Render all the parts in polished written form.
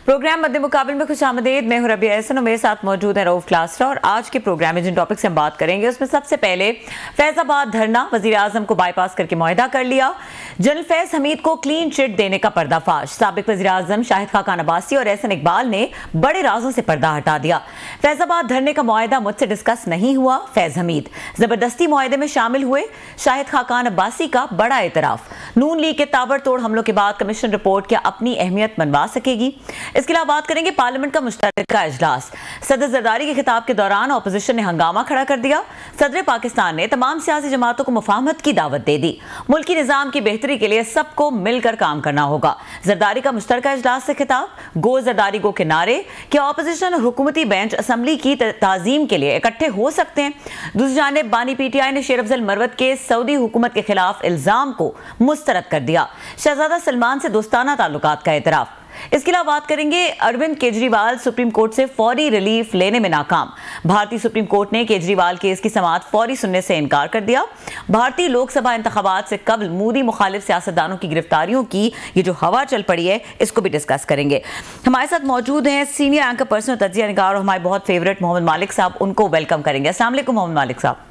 Programme मध्य मुकाबले में खुशामदीद। मैं हूं रबिया एहसन और मेरे साथ मौजूद है रऊफ क्लासरा। और आज के प्रोग्राम में जिन टॉपिक से हम बात करेंगे उसमें सबसे पहले फैजाबाद धरना, वजीर आजम को बाईपास करके मुआहदा कर लिया। जनरल फैज हमीद को क्लीन चिट देने का पर्दाफाश। साबिक वजीर आजम शाहिद खाकान अब्बासी और एहसन इकबाल ने बड़े राजों से पर्दा हटा दिया। फैजाबाद धरने का मुआहदा मुझसे डिस्कस नहीं हुआ, फैज हमीद जबरदस्ती मुआहदे में शामिल हुए। शाहिद खाकान अब्बासी का बड़ा एतराफ। नून लीग के ताबड़तोड़ हमलों के बाद कमीशन रिपोर्ट क्या अपनी अहमियत मनवा सकेगी? इसके अलावा बात करेंगे पार्लियामेंट का मुश्तरका इजलास। सदर जरदारी के खिताब के दौरान अपोजिशन ने हंगामा खड़ा कर दिया। सदर पाकिस्तान ने तमाम सियासी जमातों को मुफाहमत की दावत दे दी। मुल्की निजाम की बेहतरी के लिए सबको मिलकर काम करना होगा। जरदारी का मुश्तरका इजलास से खिताब। गो जरदारी गो के नारे। क्या अपोजिशन और हुकूमती बेंच असम्बली की ताजीम के लिए इकट्ठे हो सकते हैं? दूसरी जानिब बानी PTI ने शेर अफजल मरवत के सऊदी हुकूमत के खिलाफ इल्जाम को मुस्तरद कर दिया। शहजादा सलमान से दोस्ताना ताल्लुकात का एतराफ। इसके अलावा बात करेंगे अरविंद केजरीवाल सुप्रीम कोर्ट से फौरी रिलीफ लेने में नाकाम। भारतीय सुप्रीम कोर्ट ने केजरीवाल केस की समाअत फौरी सुनने से इनकार कर दिया। भारतीय लोकसभा इंतखाबात से कबल मोदी मुखालिफ सियासतदानों की गिरफ्तारियों की ये जो हवा चल पड़ी है, इसको भी डिस्कस करेंगे। हमारे साथ मौजूद हैं सीनियर एंकर पर्सन तजिया निगार और हमारे बहुत फेवरेट मोहम्मद मालिक साहब। उनको वेलकम करेंगे। अस्सलाम वालेकुम मोहम्मद मालिक साहब।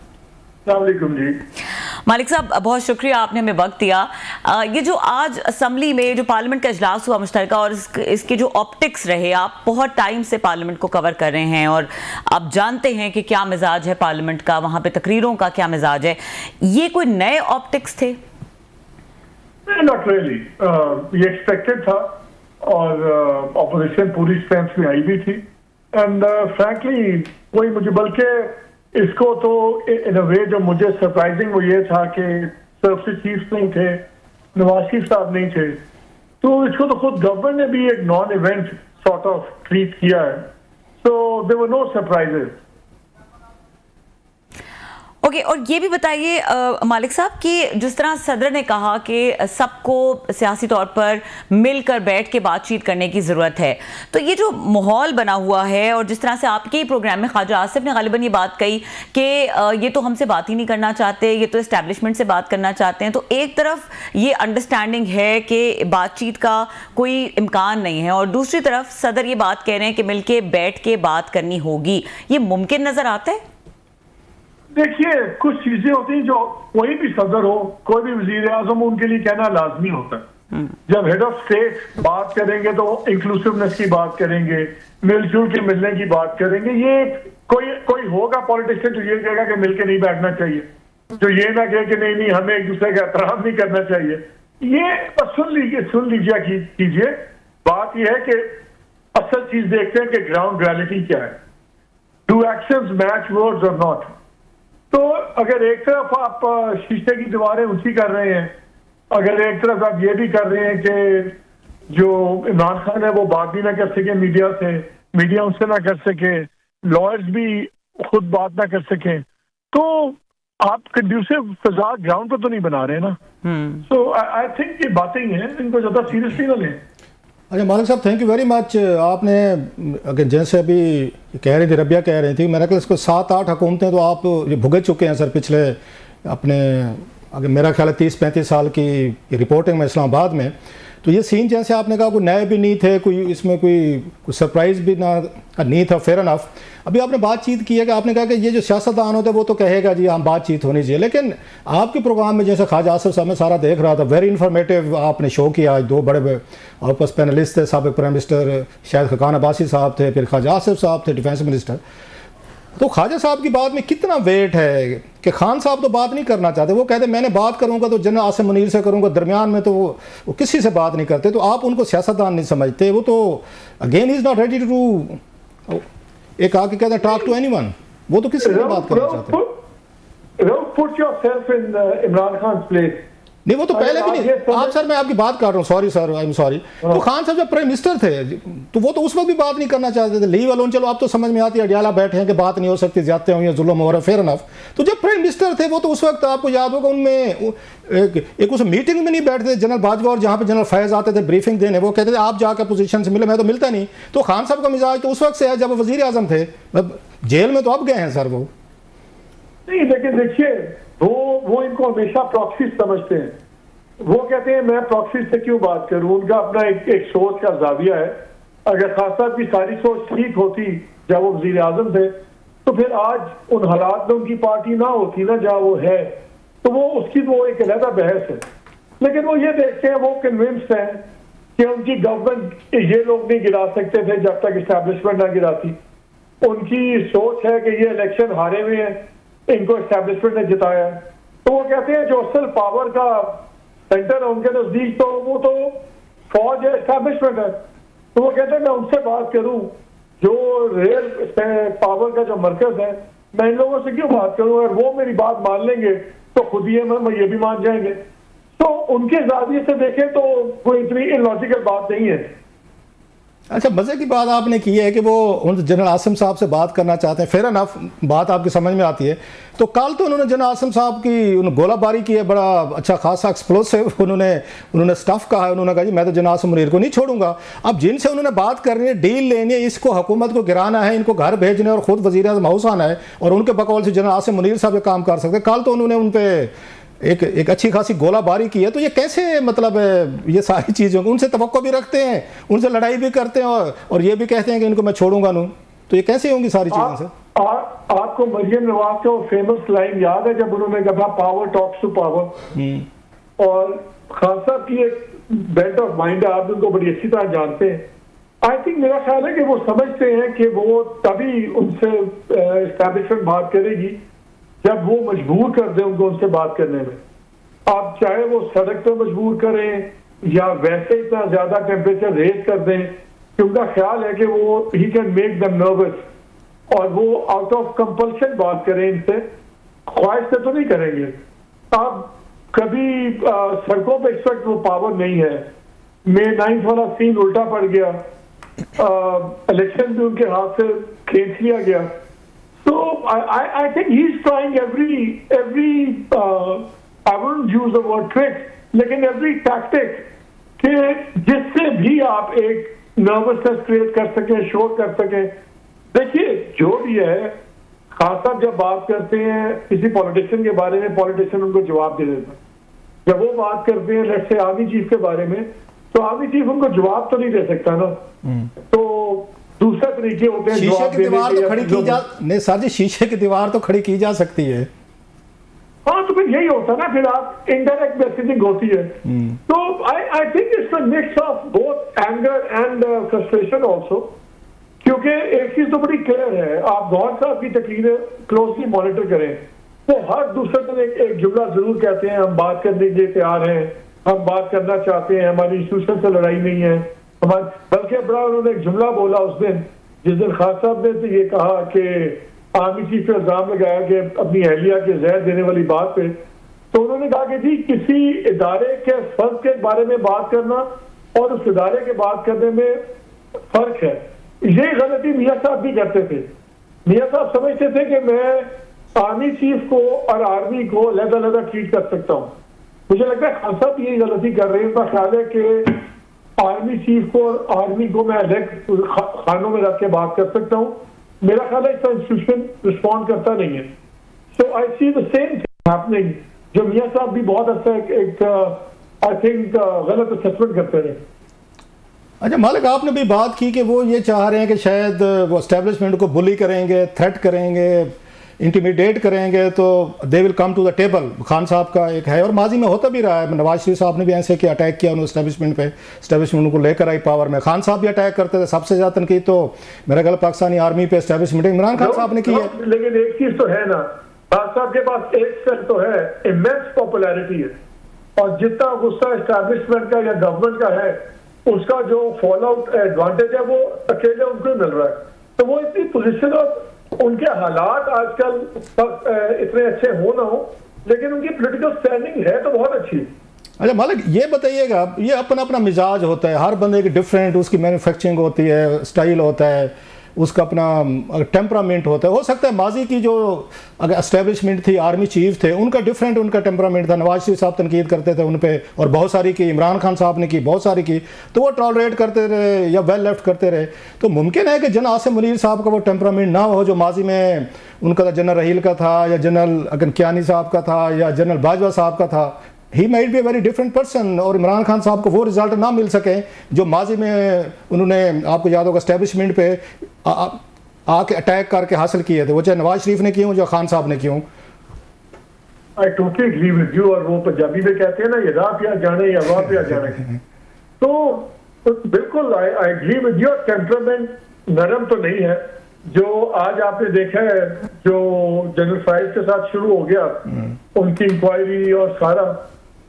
जी मालिक साहब, बहुत शुक्रिया आपने हमें वक्त दिया। ये जो आज असम्बली में जो पार्लियामेंट का इजलास हुआ मुश्तरका और इसके जो ऑप्टिक्स रहे, आप बहुत टाइम से पार्लियामेंट को कवर कर रहे हैं और आप जानते हैं कि क्या मिजाज है पार्लियामेंट का, वहां पे तकरीरों का क्या मिजाज है। ये कोई नए ऑप्टिक्स थे? नॉट रियली, ये एक्सपेक्टेड था और ऑपोजिशन पूरी स्ट्रेंथ में आई भी थी। एंड फ्रैंकली कोई मुझे, बल्कि इसको तो इन अ वे जो मुझे सरप्राइजिंग वो ये था कि सिर्फ से चीफ नहीं थे, नवाज शरीफ साहब नहीं थे, तो इसको तो खुद गवर्नमेंट ने भी एक non event sort of treat किया है। So there were no surprises. Okay, और ये भी बताइए मालिक साहब कि जिस तरह सदर ने कहा कि सबको सियासी तौर पर मिलकर बैठ के बातचीत करने की ज़रूरत है, तो ये जो माहौल बना हुआ है और जिस तरह से आपके ही प्रोग्राम में ख्वाजा आसिफ ने गालिबन ये बात कही कि ये तो हमसे बात ही नहीं करना चाहते, ये तो इस्टेब्लिशमेंट से बात करना चाहते हैं, तो एक तरफ ये अंडरस्टैंडिंग है कि बातचीत का कोई इम्कान नहीं है और दूसरी तरफ सदर ये बात कह रहे हैं कि मिलके बैठ के बात करनी होगी। ये मुमकिन नजर आता है? देखिए, कुछ चीजें होती हैं जो कोई भी सदर हो, कोई भी वजीर आजम, उनके लिए कहना लाजमी होता है। जब हेड ऑफ स्टेट बात करेंगे तो इंक्लूसिवनेस की बात करेंगे, मिलजुल के मिलने की बात करेंगे। ये कोई होगा पॉलिटिशियन जो ये कहेगा कि मिलके नहीं बैठना चाहिए, जो ये ना कहे कि नहीं हमें एक दूसरे का एहतराम नहीं करना चाहिए। ये बस सुन लीजिए कीजिए। बात यह है कि असल चीज देखते हैं कि ग्राउंड रियलिटी क्या है। डू एक्शंस मैच वर्ड्स और नॉट? तो अगर एक तरफ आप शीशे की दीवारें ऊंची कर रहे हैं, अगर एक तरफ आप ये भी कर रहे हैं कि जो इमरान खान है वो बात भी ना कर सके मीडिया से, मीडिया उनसे ना कर सके, लॉयर्स भी खुद बात ना कर सके, तो आप कंड्यूसिव फिजा ग्राउंड पर तो नहीं बना रहे ना। सो आई थिंक ये बातें ही हैं, इनको ज्यादा सीरियसली ना लें। अच्छा मालिक साहब, थैंक यू वेरी मच। आपने अगर जैसे अभी कह रही थी, रबिया कह रही थी, मेरा ख्याल इसको 7-8 हुकूमतें तो आप भुगत चुके हैं सर पिछले अपने, अगर मेरा ख्याल है 30-35 साल की रिपोर्टिंग में इस्लामाबाद में। तो ये सीन जैसे आपने कहा कोई नए भी नहीं थे, कोई इसमें कोई सरप्राइज भी ना नहीं था, फेयर इनफ। अभी आपने बातचीत की है कि आपने कहा कि ये जो सियासतदान होता है वो तो कहेगा जी हम बातचीत होनी चाहिए, लेकिन आपके प्रोग्राम में जैसे ख्वाजा आसिफ साहब में सारा देख रहा था, वेरी इन्फॉर्मेटिव आपने शो किया। आज 2 बड़े आपस पैनलिस्ट थे, साबिक प्राइम मिनिस्टर शाहिद खाकान अब्बासी साहब थे, फिर ख्वाजा आसिफ साहब थे डिफेंस मिनिस्टर। तो ख्वाजा साहब की बात में कितना वेट है कि खान साहब तो बात नहीं करना चाहते, वो कहते मैंने बात करूंगा तो जनरल आसिम मुनीर से करूंगा, दरमियान में तो वो किसी से बात नहीं करते। तो आप उनको सियासतदान नहीं समझते, वो तो again is not ready to एक आके कहते हैं टॉक टू एनीवन, वो तो किसी से बात करना चाहते। Put yourself in Imran Khan place. नहीं, वो तो पहले भी नहीं। आप सर, मैं आपकी बात कर रहा हूँ, sorry sir, I am sorry. तो खान साहब जब प्राइम मिनिस्टर थे तो वो तो उस वक्त भी बात नहीं करना चाहते थे, लीव अलोन। चलो अब तो समझ में आती है, अडियाला बैठे हैं कि बात नहीं हो सकती, ज्यादा हुई है, जुल्म हो रहा है, फेयर इनफ। तो जब प्राइम मिनिस्टर थे वो तो उस वक्त आपको याद होगा उनमें एक उस मीटिंग में नहीं बैठते थे जनरल बाजवा, और जहाँ पे जनरल फैज आते थे ब्रीफिंग देने, वो कहते थे आप जाकर पोजीशन से मिले, मैं तो मिलता नहीं। तो खान साहब का मिजाज तो उस वक्त से है जब वजीर आजम थे, जेल में तो अब गए हैं सर वो। नहीं, लेकिन देखिए वो इनको हमेशा प्रॉक्सी समझते हैं। वो कहते हैं मैं प्रॉक्सी से क्यों बात करूं, उनका अपना एक सोच का जाविया है। अगर खान साहब की सारी सोच ठीक होती जब वो वजीर आजम थे, तो फिर आज उन हालात में उनकी पार्टी ना होती ना जहाँ वो है, तो वो उसकी वो एक अलग बहस है। लेकिन वो ये देखते हैं, वो कन्विंस्ड हैं कि उनकी गवर्नमेंट ये लोग नहीं गिरा सकते थे जब तक इस्टेब्लिशमेंट ना गिराती। उनकी सोच है कि ये इलेक्शन हारे हुए हैं, इनको इस्टेब्लिशमेंट ने जिताया है, तो वो कहते हैं जो असल पावर का सेंटर है उनके नजदीक तो वो तो फौज है, इस्टेब्लिशमेंट है। तो वो कहते हैं मैं उनसे बात करूं जो रियल पावर का जो मरकज है, मैं इन लोगों से क्यों बात करूं, अगर वो मेरी बात मान लेंगे तो खुद ही मैं ये भी मान जाएंगे। तो उनके जाविये से देखें तो कोई इतनी इलॉजिकल बात नहीं है। अच्छा, मजे की बात आपने की है कि वो जनरल आसिम साहब से बात करना चाहते हैं, फेयर एनफ, बात आपकी समझ में आती है। तो कल तो उन्होंने जनरल आसिम साहब की गोलाबारी की है, बड़ा अच्छा खासा एक्सप्लोसिव उन्होंने स्टफ कहा है। उन्होंने कहा जी मैं तो जनरल आसिम मुनीर को नहीं छोड़ूंगा। अब जिनसे उन्होंने बात करनी है, डील लेनी है, इसको हुकूमत को गिराना है, इनको घर भेजने और खुद वजीर आज़म हाउस आना है और उनके बकौल से जनरल आसिम मुनीर साहब ये काम कर सकते हैं। कल तो उन्होंने उन पर एक अच्छी खासी गोलाबारी की है। तो ये कैसे, मतलब ये सारी चीज़ें उनसे तवक्को भी रखते हैं, उनसे लड़ाई भी करते हैं और ये भी कहते हैं कि इनको मैं छोड़ूंगा नहीं, तो ये कैसे होंगी सारी चीज़ें सर? आपको मरियम नवाज का फेमस लाइन याद है जब उन्होंने कहा पावर टॉक्स टू पावर, और खान साहब की एक बेल्ट ऑफ माइंड है, आप उनको बड़ी अच्छी तरह जानते हैं। आई थिंक मेरा ख्याल है कि वो समझते हैं कि वो तभी उनसे एस्टैब्लिशमेंट बात करेगी जब वो मजबूर कर दे उनको उनसे बात करने में। आप चाहे वो सड़क पर मजबूर करें या वैसे इतना ज्यादा टेम्परेचर रेज कर दें कि उनका ख्याल है कि वो he can make them nervous, और वो आउट ऑफ कंपल्शन बात करें इनसे, ख्वाहिश से तो नहीं करेंगे। आप कभी सड़कों पे इस वक्त वो पावर नहीं है। May 9 वाला सीन उल्टा पड़ गया, इलेक्शन भी उनके हाथ से खींच लिया गया। So I think he's trying every I wouldn't use the word trick, लेकिन every tactic कि जिससे भी आप एक नर्वसनेस क्रिएट कर सकें, शोर कर सकें। देखिए जो भी है, खान साहब जब बात करते हैं किसी पॉलिटिशियन के बारे में, पॉलिटिशियन उनको जवाब दे देता है। जब वो बात करते हैं लेट्स से आर्मी चीफ के बारे में, तो आर्मी चीफ उनको जवाब तो नहीं दे सकता ना। तो दूसरे तरीके होते हैं। शीशे की दीवार तो खड़ी की जा नहीं सर जी, शीशे की दीवार तो खड़ी की जा सकती है। हाँ, तो फिर यही होता है ना, फिर आप इनडायरेक्ट मैसेजिंग होती है। तो I think it's a mix of both anger and frustration also, क्योंकि एक चीज तो बड़ी क्लियर है, आप गौर साहब की तकरीरें क्लोजली मॉनिटर करें, वो हर दूसरे दिन एक जुमला जरूर कहते हैं, हम बात करने के लिए तैयार हैं, हम बात करना चाहते हैं, हमारी इंस्टीट्यूशन से लड़ाई नहीं है हमारे। बल्कि बड़ा उन्होंने एक जुमला बोला उस दिन, जिस दिन खान साहब ने तो ये कहा कि आर्मी चीफ पे इल्जाम लगाया कि अपनी अहलिया के जहर देने वाली बात पे, तो उन्होंने कहा कि जी किसी इदारे के फर्ज के बारे में बात करना और उस इदारे के बात करने में फर्क है। ये गलती मियाँ साहब भी करते थे। मियाँ साहब समझते थे कि मैं आर्मी चीफ को और आर्मी को अलग-अलग ट्रीट कर सकता हूँ। मुझे लगता है खान साहब यही गलती कर रहे हैं। उनका ख्याल है कि आर्मी चीफ को और आर्मी को मैं अलग खानों में रख के बात कर सकता हूँ। मेरा ख्याल है इसका इंस्टीट्यूशन रिस्पॉन्ड करता नहीं है। So I see the same thing happening, जो मियाँ साहब भी बहुत अच्छा एक आई थिंक गलत असेसमेंट करते रहे। अच्छा मालिक, आपने भी बात की कि वो ये चाह रहे हैं कि शायद वो एस्टेब्लिशमेंट को बुली करेंगे, थ्रेट करेंगे, इंटिमिडेट करेंगे, तो they will come to the table. Khan साहब का एक है और माजी में होता भी रहा है। नवाज शरीफ साहब ने भी ऐसे किया, अटैक किया उन्होंने एस्टेब्लिशमेंट पे, एस्टेब्लिशमेंट को लेकर आई पावर में। खान साहब भी अटैक करते थे, सबसे ज़्यादा तनकीद तो मेरा ख्याल पाकिस्तानी आर्मी पे एस्टेब्लिशमेंट इमरान खान साहब ने की है। लेकिन एक चीज तो है ना, खान साहब के पास एक सेट तो है, इमेंस पॉपुलैरिटी है, और जितना गुस्सा एस्टेब्लिशमेंट का या गवर्नमेंट का है, उसका जो फॉल आउट एडवांटेज है वो अकेले उनको मिल रहा है। तो वो इतनी पोजिशन और उनके हालात आजकल इतने अच्छे हो ना हो, लेकिन उनकी पॉलिटिकल स्टैंडिंग है तो बहुत अच्छी। अच्छा मालिक, ये बताइएगा, ये अपना अपना मिजाज होता है, हर बंदे की डिफरेंट उसकी मैन्युफैक्चरिंग होती है, स्टाइल होता है, उसका अपना टेम्परामेंट होता है। हो सकता है माजी की जो अगर एस्टेब्लिशमेंट थी, आर्मी चीफ थे, उनका डिफरेंट उनका टेम्परामेंट था। नवाज शरीफ साहब तनकीद करते थे उन पे, और बहुत सारी की इमरान खान साहब ने की, बहुत सारी की, तो वो टॉलरेट करते रहे या वेल लेफ्ट करते रहे। तो मुमकिन है कि जनरल आसिम मुनीर साहब का वो टेम्परामेंट ना हो जो माजी में उनका जनरल रहील का था, या जनरल अगन कियानी साहब का था, या जनरल बाजवा साहब का था। He might be a very different person, और इमरान खान साहब को वो रिजल्ट ना मिल सके जो माजी में उन्होंने, आपको याद होगा, एस्टेब्लिशमेंट पे आके अटैक करके हासिल किए थे, वो चाहे नवाज शरीफ ने किए हों, जो खान साहब ने किए हों। I totally agree with you. और वो पंजाबी में कहते हैं ना, ये राह पे आ जाने या वाह पे आ जाने, तो बिल्कुल I agree with you. Temperament नरम तो नहीं है जो आज आपने देखा है, जो जनरल फाइज के साथ शुरू हो गया, उनकी इंक्वायरी और सारा,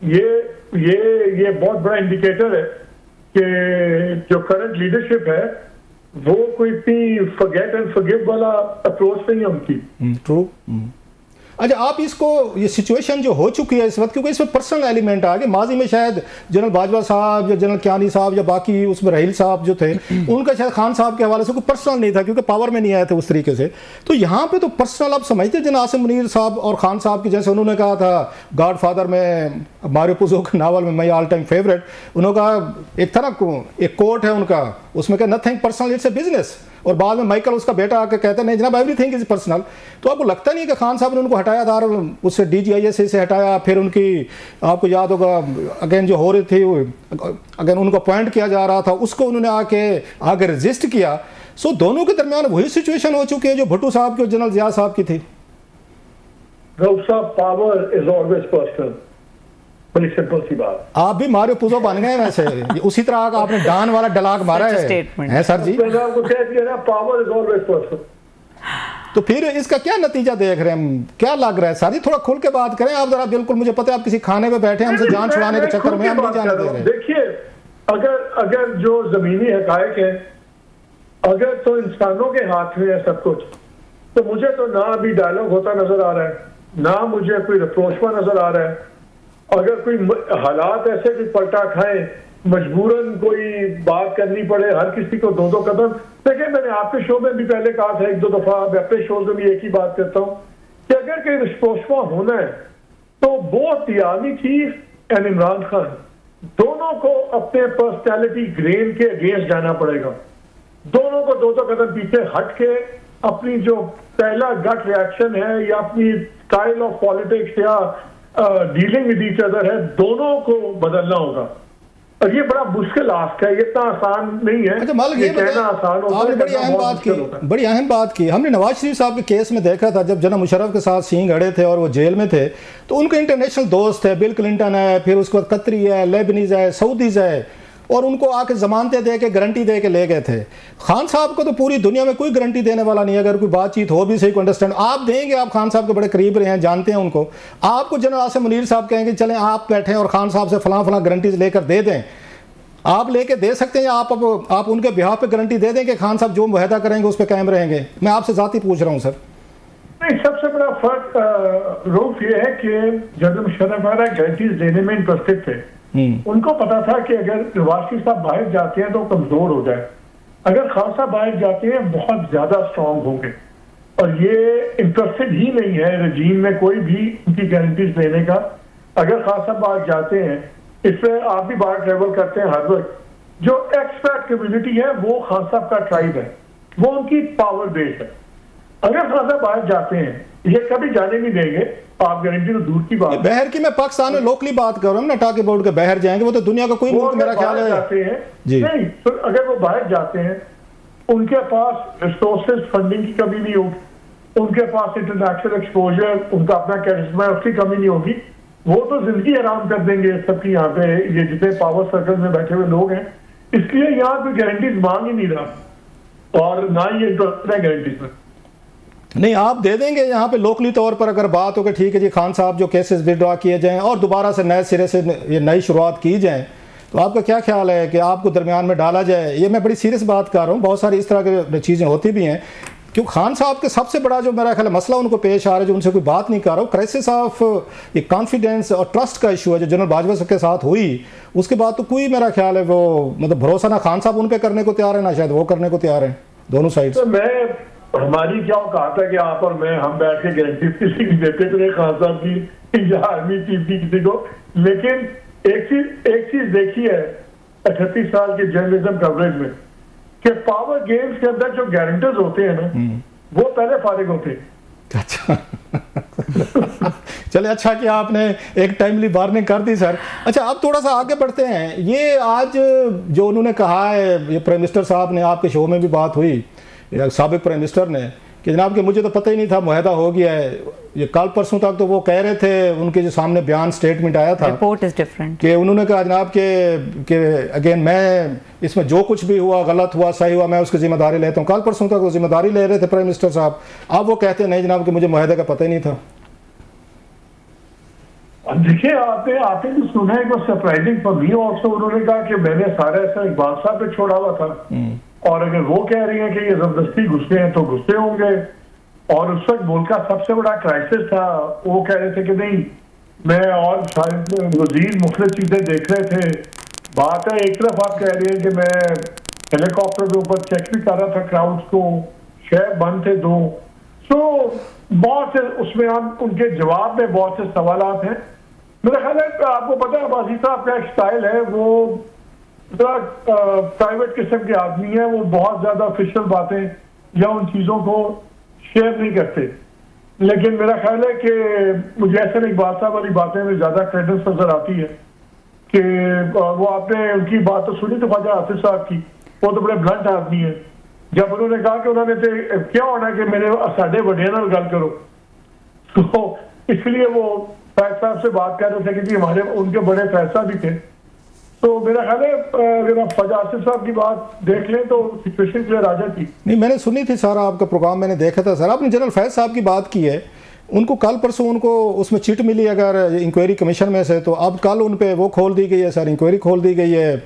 ये बहुत बड़ा इंडिकेटर है कि जो करंट लीडरशिप है वो कोई इतनी फॉरगेट एंड फॉरगिव वाला अप्रोच नहीं है उनकी। ट्रू। अच्छा, आप इसको, ये सिचुएशन जो हो चुकी है इस वक्त, क्योंकि इसमें पर्सनल एलिमेंट आ गए, माजी में शायद जनरल बाजवा साहब या जनरल कियानी साहब या बाकी उसमें रहील साहब जो थे, उनका शायद खान साहब के हवाले से कोई पर्सनल नहीं था क्योंकि पावर में नहीं आए थे उस तरीके से। तो यहाँ पे तो पर्सनल आप समझते हैं, जनाब आसिम मुनीर साहब और खान साहब की, जैसे उन्होंने कहा था गॉड फादर में, मारियो पुज़ो के नावल में, मैं ऑल टाइम फेवरेट, उन्होंने कहा, एक था ना, एक कोट है उनका, उसमें कहा nothing personal, it's a business, और बाद में माइकल उसका बेटा आके कहते नहीं जनाब एवरीथिंग इज पर्सनल। तो आपको लगता नहीं कि खान साहब ने उनको हटाया था, उससे DGIS से हटाया, फिर उनकी, आपको याद होगा, अगेन जो हो रही थी, अगेन उनको अपॉइंट किया जा रहा था, उसको उन्होंने आगे रजिस्ट किया। सो दोनों के दरमियान वही सिचुएशन हो चुकी है जो भुट्टो साहब की और जनरल जिया साहब की थी। पावर इज ऑलवेज पर्सनल, बड़ी सिंपल सी बात। आप भी मारियो पुज़ो बन गए वैसे, उसी तरह का आपने डान वाला डलाक मारा है सर जी। आपको कह दिया ना, पावर इज ऑलवेज पर्सनल। तो फिर इसका क्या नतीजा देख रहे हैं, क्या लग रहा है सर जी? थोड़ा खुल के बात करें आप जरा। बिल्कुल, मुझे पता है आप किसी खाने में बैठे, हमसे जान छुड़ाने के चक्कर में हम नहीं जाने दे रहे। देखिए, अगर जो जमीनी हकायक है, अगर तो इंसानों के हाथ में है सब कुछ, तो मुझे तो ना अभी डायलॉग होता नजर आ रहा है, ना मुझे कोई रिप्रोच नजर आ रहा है। अगर कोई हालात ऐसे कि पलटा खाए, मजबूरन कोई बात करनी पड़े, हर किसी को दो कदम। देखिए, मैंने आपके शो में भी पहले कहा था 1-2 दफा, मैं अपने शो में भी एक ही बात करता हूँ कि अगर कोई रिस्पोस्पा होना है तो both the army cheap and Imran Khan दोनों को अपने पर्सनैलिटी ग्रेन के अगेंस्ट जाना पड़ेगा। दोनों को 2 कदम पीछे हट के अपनी जो पहला गट रिएक्शन है या अपनी स्टाइल ऑफ पॉलिटिक्स या डीलिंग विद ईच अदर है, दोनों को बदलना होगा। और ये बड़ा मुश्किल आस्क है, ये इतना आसान नहीं है। अच्छा मालिक, ये कहना आसान होता है, बड़ी अहम बात की हमने नवाज शरीफ साहब के केस में देखा था, जब जनरल मुशर्रफ के साथ सींग अड़े थे और वो जेल में थे, तो उनके इंटरनेशनल दोस्त है, बिल क्लिंटन है, फिर उसके बाद कतरी है, लेबनीज है, सऊदीज है, और उनको आके जमानतें दे के गारंटी दे के ले गए थे। खान साहब को तो पूरी दुनिया में कोई गारंटी देने वाला नहीं है, अगर कोई बातचीत हो भी सही को अंडरस्टैंड आप देंगे। आप खान साहब के बड़े करीब रहे हैं, जानते हैं उनको। आपको जनरल आसिम मुनीर साहब कहेंगे चलें आप बैठें और खान साहब से फलां गारंटीज लेकर दे दें, आप लेके दे सकते हैं, या आप उनके बिहाफ पे गारंटी दे दें कि खान साहब जो मुहैदा करेंगे उस पर कायम रहेंगे? मैं आपसे जाती पूछ रहा हूँ सर। नहीं, सबसे बड़ा फर्क रूफ ये है कि जनरल मुशर्रफ गारंटीज देने में इंटरेस्टेड थे। उनको पता था कि अगर नवाज शरीफ साहब बाहर जाते हैं तो कमजोर हो जाए, अगर खान साहब बाहर जाते हैं बहुत ज्यादा स्ट्रांग होंगे, और ये इंटरेस्टेड ही नहीं है रजीम में कोई भी उनकी गारंटीज देने का। अगर खान साहब बाहर जाते हैं, इससे आप भी बाहर ट्रेवल करते हैं हर वक्त, जो एक्सपर्ट कम्युनिटी है वो खान साहब का ट्राइब है, वो उनकी पावर बेस है। अगर खान साहब बाहर जाते हैं, ये कभी जाने नहीं देंगे, आप गारंटी तो दूर की बात। बहर की मैं पाकिस्तान में लोकली बात कर रहा हूँ ना, टाके बोर्ड के बहर जाएंगे, वो तो दुनिया का कोई मुल्क मेरा ख्याल है जाते हैं नहीं। तो अगर वो बाहर जाते हैं, उनके पास रिसोर्सेज, फंडिंग की कमी नहीं होगी, उनके पास इंटरनेशनल एक्सपोजर, उनका अपना कैरिश्मा है, उसकी कमी नहीं होगी। वो तो जिंदगी आराम कर देंगे सबकी, यहाँ पे ये जितने पावर सर्कल में बैठे हुए लोग हैं। इसलिए यहाँ कोई गारंटीज मांग ही नहीं रहा, और ना ही इंटरेस्ट है गारंटीज में। नहीं, आप दे देंगे यहाँ पे लोकली तौर पर, अगर बात हो कि ठीक है जी खान साहब जो केसेस विड्रॉ किए जाएं और दोबारा से नए सिरे से ये नई शुरुआत की जाए, तो आपका क्या ख्याल है कि आपको दरमियान में डाला जाए? ये मैं बड़ी सीरियस बात कर रहा हूँ, बहुत सारी इस तरह की चीज़ें होती भी हैं। क्यों खान साहब के सबसे बड़ा जो मेरा ख्याल मसला उनको पेश आ रहा है, जो उनसे कोई बात नहीं कर रहा हूँ, क्राइसिस ऑफ ये कॉन्फिडेंस और ट्रस्ट का इशू है जो जनरल बाजवा के साथ हुई। उसके बाद तो कोई मेरा ख्याल है वो मतलब भरोसा ना खान साहब उन पर करने को तैयार है, ना शायद वो करने को तैयार है, दोनों साइड। तो हमारी क्या औकात है कि आप और मैं हम बैठ के गारंटी किसी की देते थे खान साहब की या आर्मी चीफ की किसी को। लेकिन एक चीज देखी है 38 साल के जर्नलिज्म कवरेज में कि पावर गेम्स के अंदर जो गारंटर्स होते हैं ना, वो पहले फारिग होते हैं। अच्छा चले, अच्छा कि आपने एक टाइमली वार्निंग कर दी सर। अच्छा, अब थोड़ा सा आगे बढ़ते हैं। ये आज जो उन्होंने कहा है, ये प्राइम मिनिस्टर साहब ने, आपके शो में भी बात हुई साबिक प्राइम मिनिस्टर ने, कि जनाब कि मुझे तो पता ही नहीं था, मुआहदा हो गया है। ये कल परसों तक तो वो कह रहे थे, उनके जो सामने बयान स्टेटमेंट आया था, रिपोर्ट इज डिफरेंट, कि उन्होंने कहा जनाब कि अगेन मैं इसमें जो कुछ भी हुआ, गलत हुआ सही हुआ, मैं उसकी जिम्मेदारी लेता हूँ। कल परसों तक वो जिम्मेदारी ले रहे थे प्राइम मिनिस्टर साहब, अब वो कहते नहीं जनाब कि मुझे मुआहदे का पता ही नहीं था। देखिए, आपने तो सुना है, सरप्राइजिंग फॉर मी ऑल्सो, उन्होंने कहा कि मैंने सारा ऐसा इकबाल साहब पे छोड़ा हुआ था, और अगर वो कह रही हैं कि ये जबरदस्ती घुसे हैं तो घुसे होंगे। और उस वक्त मुल्क का सबसे बड़ा क्राइसिस था, वो कह रहे थे कि नहीं, मैं और शायद वजीर मुख्तलिफ चीजें देख रहे थे। बात है, एक तरफ आप कह रहे हैं कि मैं हेलीकॉप्टर के ऊपर चेक भी कर रहा था क्राउड्स को, शहर बंद थे दो, तो बहुत से उसमें आप उनके जवाब में बहुत से सवालात हैं। मेरा ख्याल है आपको पता है अब्बासी साहब का एक स्टाइल है, वो प्राइवेट किस्म के आदमी है, वो बहुत ज्यादा ऑफिशियल बातें या उन चीजों को शेयर नहीं करते। लेकिन मेरा ख्याल है कि मुझे ऐसे नहीं, इकबाल साहब वाली बातें में ज्यादा क्रेडिट नजर आती है कि वो आपने उनकी बात तो सुनी तो ख्वाजा हाफिज साहब की, वो तो बड़े ब्लंट आदमी है। जब उन्होंने कहा कि उन्होंने तो क्या होना कि मेरे साढ़े वड्डे नाल गल करो, तो इसलिए वो फैज साहब से बात कर रहे थे कि जी हमारे उनके बड़े फैसला भी थे। तो मेरा ख्याल है अगर आप ख्वाजा आसिफ साहब की बात देख लें तो सिचुएशन क्लियर आ जाती। नहीं, मैंने सुनी थी सारा आपका प्रोग्राम, मैंने देखा था सर। आपने जनरल फैज साहब की बात की है, उनको कल परसों उनको उसमें चिट मिली अगर इंक्वायरी कमीशन में से, तो अब कल उन पे वो खोल दी गई है सर, इंक्वायरी खोल दी गई है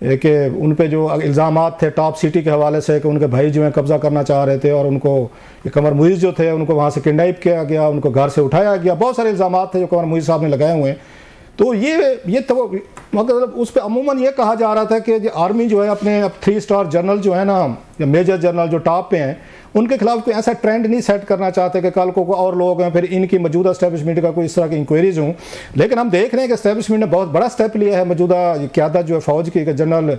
कि उन पे जो इल्ज़ामात थे टॉप सिटी के हवाले से कि उनके भाई जो है कब्जा करना चाह रहे थे, और उनको कमर मुइज़ जो थे उनको वहाँ से किडनैप किया गया, उनको घर से उठाया गया, बहुत सारे इल्ज़ामात थे जो कमर मुइज़ साहब ने लगाए हुए हैं। तो ये तो मतलब उस पर अमूमन ये कहा जा रहा था कि आर्मी जो है अपने अब 3 स्टार जनरल जो है ना, या मेजर जनरल जो टॉप पे हैं, उनके खिलाफ कोई ऐसा ट्रेंड नहीं सेट करना चाहते कि कल को और लोग हैं फिर इनकी मौजूदा एस्टेब्लिशमेंट का कोई इस तरह की इंक्वायरीज हों। लेकिन हम देख रहे हैं कि एस्टेब्लिशमेंट ने बहुत बड़ा स्टेप लिया है, मौजूदा क़यादत जो है फ़ौज की, जनरल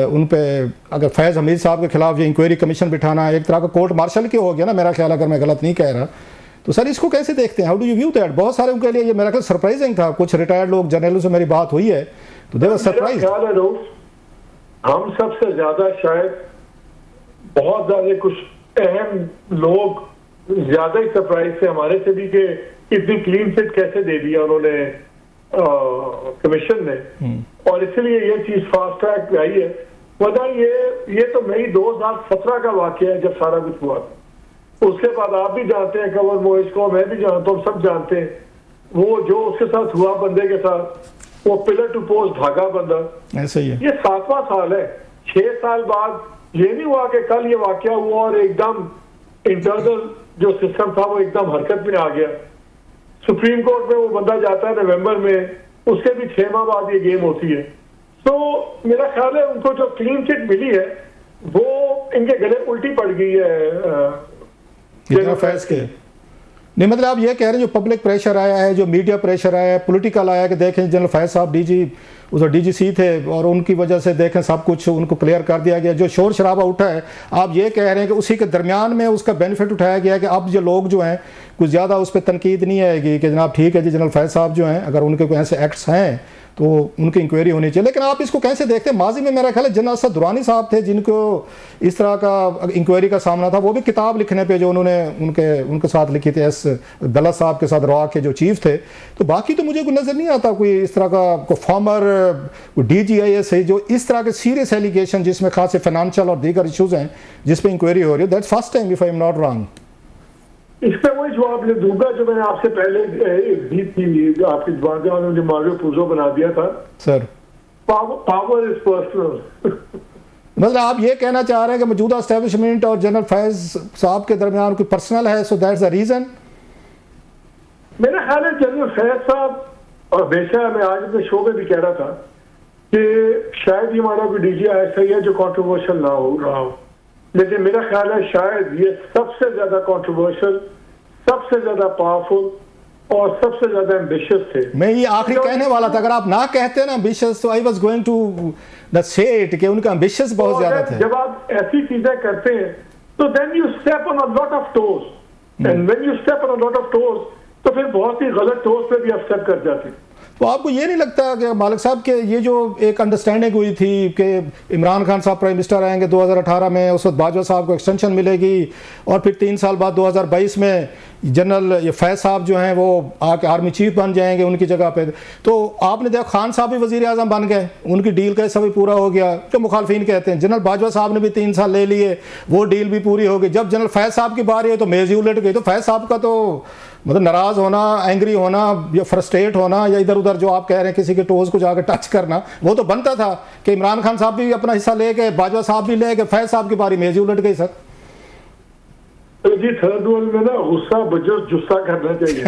उन पर अगर फैज़ हमीद साहब के खिलाफ ये इंक्वायरी कमीशन बिठाना एक तरह का कोर्ट मार्शल के हो गया ना मेरा ख्याल, अगर मैं गलत नहीं कह रहा। तो सर इसको कैसे देखते हैं, how do you view that? बहुत सारे उनके लिए ये मेरा ख्याल सरप्राइजिंग था। कुछ रिटायर्ड लोग जनरलों से मेरी बात हुई है तो दे वर सरप्राइज। हम सबसे ज्यादा शायद बहुत ज्यादा कुछ अहम लोग ज्यादा ही सरप्राइज थे हमारे से भी कि इतनी क्लीन चिट कैसे दे दिया उन्होंने कमीशन ने, और इसलिए ये चीज फास्ट ट्रैक आई है। वरना ये तो मई 2017 का वाकया है जब सारा कुछ हुआ था। उसके बाद आप भी जानते हैं कमर मुइज़ को, मैं भी जानता हूँ, सब जानते हैं वो जो उसके साथ हुआ बंदे के साथ, वो पिलर टू पोस्ट भागा बंदा, ऐसा ही है। ये 7वां साल है। 6 साल बाद ये नहीं हुआ कि कल ये वाकया हुआ और एकदम इंटरनल जो सिस्टम था वो एकदम हरकत में आ गया। सुप्रीम कोर्ट में वो बंदा जाता है नवंबर में, उसके भी 6 माह बाद ये गेम होती है। तो मेरा ख्याल है उनको जो क्लीन चिट मिली है वो इनके गले उल्टी पड़ गई है फैज के। नहीं मतलब आप ये कह रहे हैं जो पब्लिक प्रेशर आया है, जो मीडिया प्रेशर आया है, पॉलिटिकल आया है कि देखें जनरल फैज साहब डीजीसी थे और उनकी वजह से देखें सब कुछ उनको क्लियर कर दिया गया। जो शोर शराबा उठा है आप ये कह रहे हैं कि उसी के दरमियान में उसका बेनिफिट उठाया गया है कि अब जो लोग जो हैं कुछ ज़्यादा उस पर तनकीद नहीं आएगी कि जनाब ठीक है जी जनरल फैज साहब जो हैं अगर उनके कोई ऐसे एक्ट्स हैं तो उनकी इंक्वायरी होनी चाहिए। लेकिन आप इसको कैसे देखते हैं? माजी में मेरा ख्याल है जनरल असद दुरानी साहब थे जिनको इस तरह का इंक्वायरी का सामना था, वो भी किताब लिखने पे जो उन्होंने उनके साथ लिखी थी एस दला साहब के साथ रॉ के जो चीफ थे। तो बाकी तो मुझे कोई नज़र नहीं आता कोई इस तरह का फॉर्मर DGIS है जो इस तरह के सीरियस एलिगेशन जिसमें खास फाइनेंशियल और दीगर इशूज़ हैं जिस पर इंक्वायरी हो रही है। That's first time if I am not wrong. इस पर वही जवाब मैं दूंगा जो मैंने आपसे पहले दी थी, आपकी मारियो पूजो बना दिया था सर। Power is personal. मतलब आप ये कहना चाह रहे हैं कि मौजूदा एस्टेब्लिशमेंट और जनरल फैज साहब के दरमियान कोई पर्सनल है, सो दैट्स द रीजन? मेरा ख्याल है जनरल फैज साहब, और बेशक मैं आज अपने शो में भी कह रहा था कि शायद ये हमारा कोई DGI ऐसा ही है जो कंट्रोवर्शियल ना हो रहा हो, लेकिन मेरा ख्याल है शायद ये सबसे ज्यादा कंट्रोवर्शियल, सबसे ज्यादा पावरफुल और सबसे ज्यादा एम्बिशियस थे। मैं ये आखिरी कहने वाला था, अगर आप ना कहते ना एम्बिशियस तो I was going to the say it कि उनका एम्बिशियस बहुत ज्यादा थे। जब आप ऐसी चीजें करते हैं तो then you step on a lot of toes, and when you step on a lot of toes तो फिर बहुत ही गलत टोस पे भी एक्सेप्ट कर जाते हैं। तो आपको ये नहीं लगता कि मालिक साहब के ये जो एक अंडरस्टैंडिंग हुई थी कि इमरान खान साहब प्राइम मिनिस्टर आएंगे 2018 में, उस वक्त बाजवा साहब को एक्सटेंशन मिलेगी और फिर 3 साल बाद 2022 में जनरल ये फैज साहब जो हैं वो आके आर्मी चीफ बन जाएंगे उनकी जगह पे, तो आपने देखा खान साहब भी वजीर आजम बन गए, उनकी डील का हिस्सा भी पूरा हो गया जो मुखालफिन कहते हैं। जनरल बाजवा साहब ने भी 3 साल ले लिए, वो डील भी पूरी हो गई। जब जनरल फैज साहब की बारी है तो मेज ही उलट गई। तो फैज साहब का तो मतलब नाराज होना, एंग्री होना या फ्रस्ट्रेट होना या इधर उधर जो आप कह रहे हैं किसी के टोज को जाकर टच करना, वो तो बनता था कि इमरान खान साहब भी अपना हिस्सा ले गए, बाजवा साहब भी ले गए, फैज साहब की बारी मेज ही उलट गई। सर जी थर्ड वर्ल्ड में ना गुस्सा बजस जुस्सा करना चाहिए।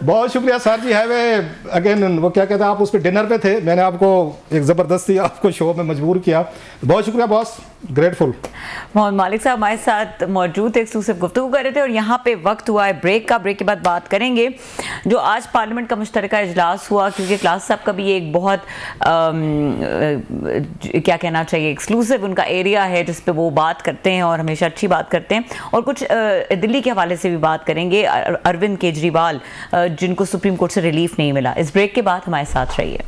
बहुत शुक्रिया सर जी। है वे अगेन वो क्या कहते हैं, आप उस पर डिनर पे थे, मैंने आपको एक ज़बरदस्ती आपको शो में मजबूर किया। बहुत शुक्रिया बॉस, ग्रेटफुल। मोहम्मद मालिक साहब हमारे साथ मौजूद एक्सक्लूसिव गुफ्तगू कर रहे थे और यहाँ पे वक्त हुआ है ब्रेक का। ब्रेक के बाद बात करेंगे जो आज पार्लियामेंट का मुश्तरका इजलास हुआ, क्योंकि क्लास साहब का भी एक बहुत क्या कहना चाहिए एक्सक्लूसिव उनका एरिया है जिस पे वो बात करते हैं और हमेशा अच्छी बात करते हैं। और कुछ दिल्ली के हवाले से भी बात करेंगे, अरविंद केजरीवाल जिनको सुप्रीम कोर्ट से रिलीफ नहीं मिला। इस ब्रेक के बाद हमारे साथ रहिए।